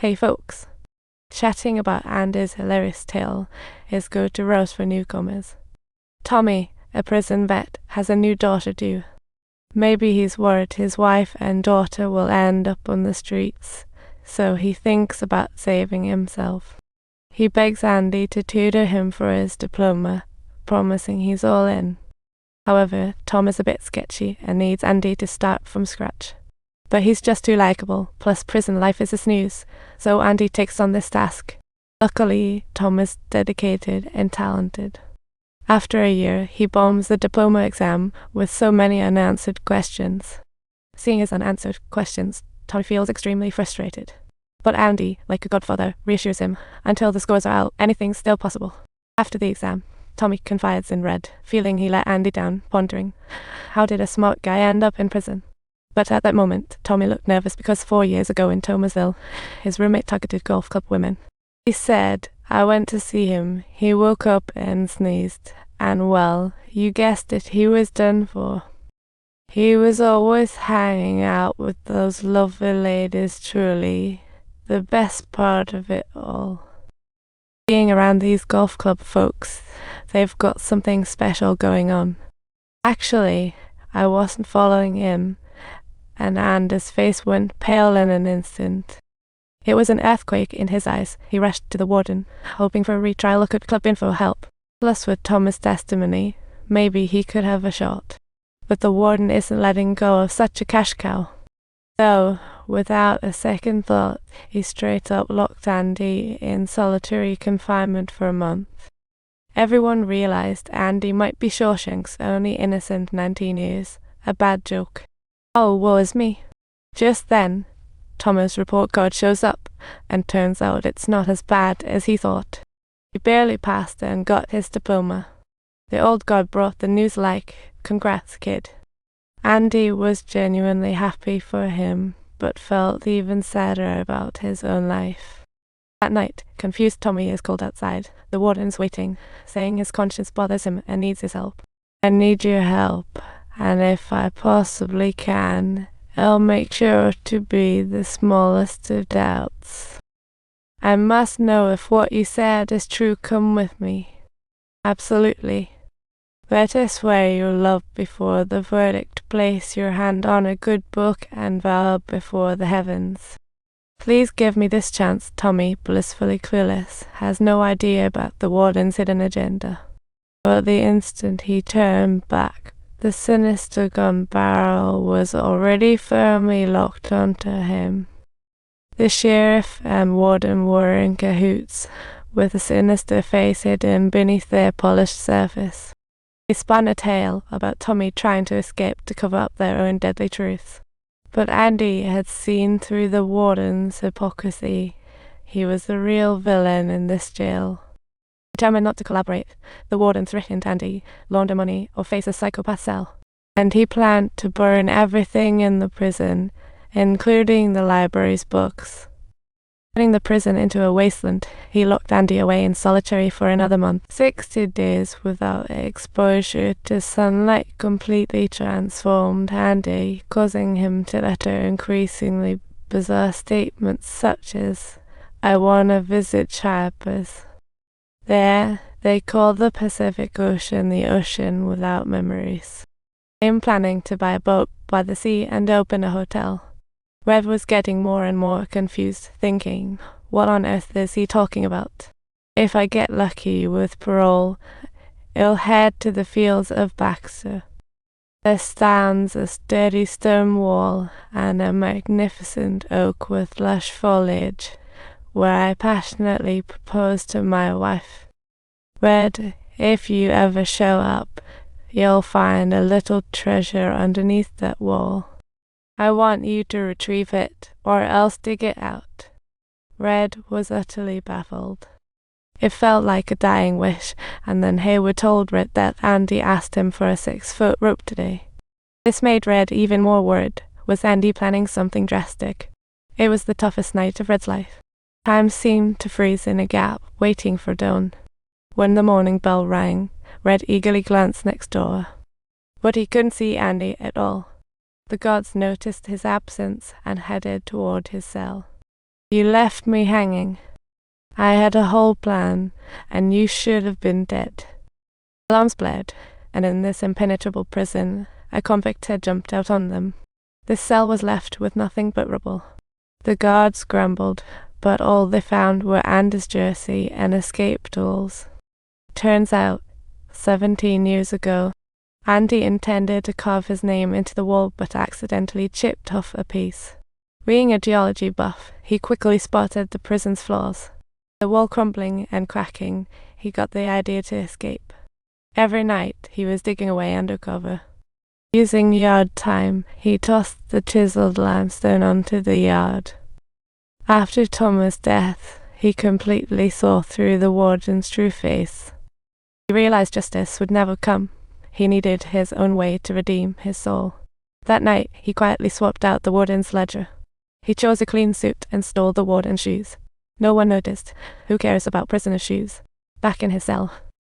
Hey folks, chatting about Andy's hilarious tale is good to roast for newcomers. Tommy, a prison vet, has a new daughter due. Maybe he's worried his wife and daughter will end up on the streets, so he thinks about saving himself. He begs Andy to tutor him for his diploma, promising he's all in. However, Tom is a bit sketchy and needs Andy to start from scratch. But he's just too likable, plus prison life is a snooze, so Andy takes on this task. Luckily, Tom is dedicated and talented. After a year, he bombs the diploma exam with so many unanswered questions. Seeing his unanswered questions, Tom feels extremely frustrated. But Andy, like a godfather, reassures him, until the scores are out, anything's still possible. After the exam, Tommy confides in Red, feeling he let Andy down, pondering, how did a smart guy end up in prison? But at that moment, Tommy looked nervous because 4 years ago in Thomasville, his roommate targeted golf club women. He said, I went to see him, he woke up and sneezed, and well, you guessed it, he was done for. He was always hanging out with those lovely ladies, truly, the best part of it all. Being around these golf club folks, they've got something special going on. Actually, I wasn't following him, and Andy's face went pale in an instant. It was an earthquake in his eyes. He rushed to the warden, hoping for a retrial or could club in for help. Plus with Thomas' testimony, maybe he could have a shot. But the warden isn't letting go of such a cash cow. So, without a second thought, he straight up locked Andy in solitary confinement for a month. Everyone realized Andy might be Shawshank's only innocent 19 years. A bad joke. Oh, woe is me. Just then, Thomas' report card shows up, and turns out it's not as bad as he thought. He barely passed and got his diploma. The old guard brought the news like, congrats, kid. Andy was genuinely happy for him, but felt even sadder about his own life. That night, confused Tommy is called outside. The warden's waiting, saying his conscience bothers him and needs his help. I need your help. And if I possibly can, I'll make sure to be the smallest of doubts. I must know if what you said is true. Come with me. Absolutely. Better swear your love before the verdict, place your hand on a good book, and vow before the heavens. Please give me this chance. Tommy, blissfully clueless, has no idea about the warden's hidden agenda. But the instant he turned back, the sinister gun barrel was already firmly locked onto him. The sheriff and warden were in cahoots, with a sinister face hidden beneath their polished surface. They spun a tale about Tommy trying to escape to cover up their own deadly truths. But Andy had seen through the warden's hypocrisy. He was the real villain in this jail. Determined not to collaborate, the warden threatened Andy, launder money, or face a psychopath cell. And he planned to burn everything in the prison, including the library's books. Turning the prison into a wasteland, he locked Andy away in solitary for another month. 60 days without exposure to sunlight completely transformed Andy, causing him to utter increasingly bizarre statements such as, I want to visit Chiapas. There, they call the Pacific Ocean the ocean without memories. I am planning to buy a boat by the sea and open a hotel. Red was getting more and more confused, thinking, what on earth is he talking about? If I get lucky with parole, I'll head to the fields of Baxter. There stands a sturdy stone wall and a magnificent oak with lush foliage, where I passionately proposed to my wife. Red, if you ever show up, you'll find a little treasure underneath that wall. I want you to retrieve it, or else dig it out. Red was utterly baffled. It felt like a dying wish, and then Hayward told Red that Andy asked him for a 6-foot rope today. This made Red even more worried. Was Andy planning something drastic? It was the toughest night of Red's life. Time seemed to freeze in a gap, waiting for dawn. When the morning bell rang, Red eagerly glanced next door. But he couldn't see Andy at all. The guards noticed his absence and headed toward his cell. You left me hanging. I had a whole plan, and you should have been dead. Alarms blared, and in this impenetrable prison, a convict had jumped out on them. The cell was left with nothing but rubble. The guards grumbled, but all they found were Anders' jersey and escape tools. Turns out, 17 years ago, Andy intended to carve his name into the wall but accidentally chipped off a piece. Being a geology buff, he quickly spotted the prison's flaws. The wall crumbling and cracking, he got the idea to escape. Every night, he was digging away undercover. Using yard time, he tossed the chiseled limestone onto the yard. After Thomas' death, he completely saw through the warden's true face. He realized justice would never come. He needed his own way to redeem his soul. That night, he quietly swapped out the warden's ledger. He chose a clean suit and stole the warden's shoes. No one noticed. Who cares about prisoner shoes? Back in his cell,